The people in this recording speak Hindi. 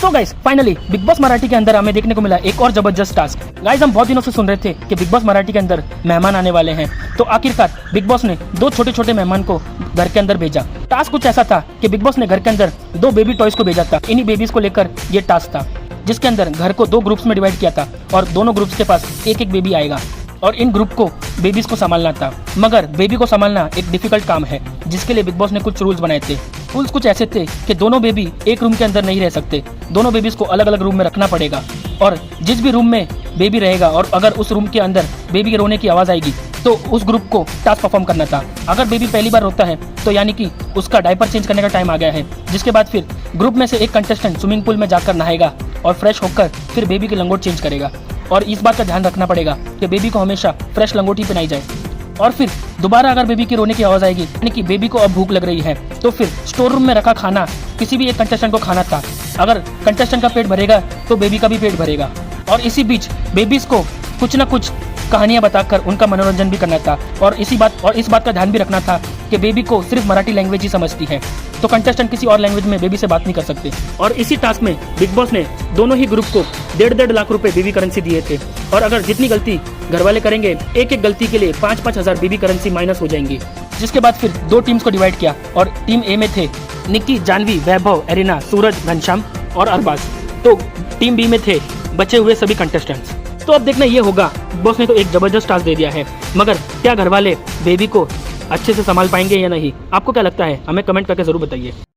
So guys finally big boss Marathi के अंदर हमें देखने को मिला एक और जबरदस्त टास्क। गाइस हम बहुत दिनों से सुन रहे थे कि बिग बॉस मराठी के अंदर मेहमान आने वाले हैं, तो आखिरकार बिग बॉस ने दो छोटे छोटे मेहमान को घर के अंदर भेजा। टास्क कुछ ऐसा था कि बिग बॉस ने घर के अंदर दो बेबी टॉयज को भेजा था। इन्हीं बेबीज को लेकर ये टास्क था, जिसके अंदर घर को दो ग्रुप्स में डिवाइड किया था और दोनों ग्रुप्स के पास एक एक बेबी आएगा और इन ग्रुप को बेबीज को संभालना था। मगर बेबी को संभालना एक डिफिकल्ट काम है, जिसके लिए बिग बॉस ने कुछ रूल्स बनाए थे। रूल्स कुछ ऐसे थे कि दोनों बेबी एक रूम के अंदर नहीं रह सकते, दोनों बेबीज को अलग अलग रूम में रखना पड़ेगा और जिस भी रूम में बेबी रहेगा और अगर उस रूम के अंदर बेबी के रोने की आवाज़ आएगी तो उस ग्रुप को टास्क परफॉर्म करना था। अगर बेबी पहली बार रोता है तो यानी कि उसका डायपर चेंज करने का टाइम आ गया है, जिसके बाद फिर ग्रुप में से एक कंटेस्टेंट स्विमिंग पूल में जाकर नहाएगा और फ्रेश होकर फिर बेबी की लंगोट चेंज करेगा। और इस बात का ध्यान रखना पड़ेगा कि बेबी को हमेशा फ्रेश लंगोटी पहनाई जाए। और फिर दोबारा अगर बेबी की रोने की आवाज़ आएगी यानी कि बेबी को अब भूख लग रही है तो फिर स्टोर रूम में रखा खाना किसी भी एक कंटेस्टेंट को खाना था। अगर कंटेस्टेंट का पेट भरेगा तो बेबी का भी पेट भरेगा। और इसी बीच बेबीज को कुछ ना कुछ कहानियां बताकर उनका मनोरंजन भी करना था। और इस बात का ध्यान भी रखना था कि बेबी को सिर्फ मराठी लैंग्वेज ही समझती है, तो कंटेस्टेंट किसी और लैंग्वेज में बेबी से बात नहीं कर सकते। और इसी टास्क में बिग बॉस ने दोनों ही ग्रुप को 1.5 लाख रुपए बेबी करेंसी दिए थे। और अगर जितनी गलती घर वाले करेंगे एक एक गलती के लिए 5-5 हज़ार बेबी करेंसी माइनस हो जाएंगी। जिसके बाद फिर दो टीम्स को डिवाइड किया और टीम ए में थे निक्की, जानवी, वैभव, एरिना, सूरज, घनश्याम और अरबाज। तो टीम बी में थे बचे हुए सभी कंटेस्टेंट्स। तो अब देखना ये होगा, बॉस ने तो एक जबरदस्त टास्क दे दिया है, मगर क्या घर वाले बेबी को अच्छे से संभाल पाएंगे या नहीं? आपको क्या लगता है? हमें कमेंट करके जरूर बताइए।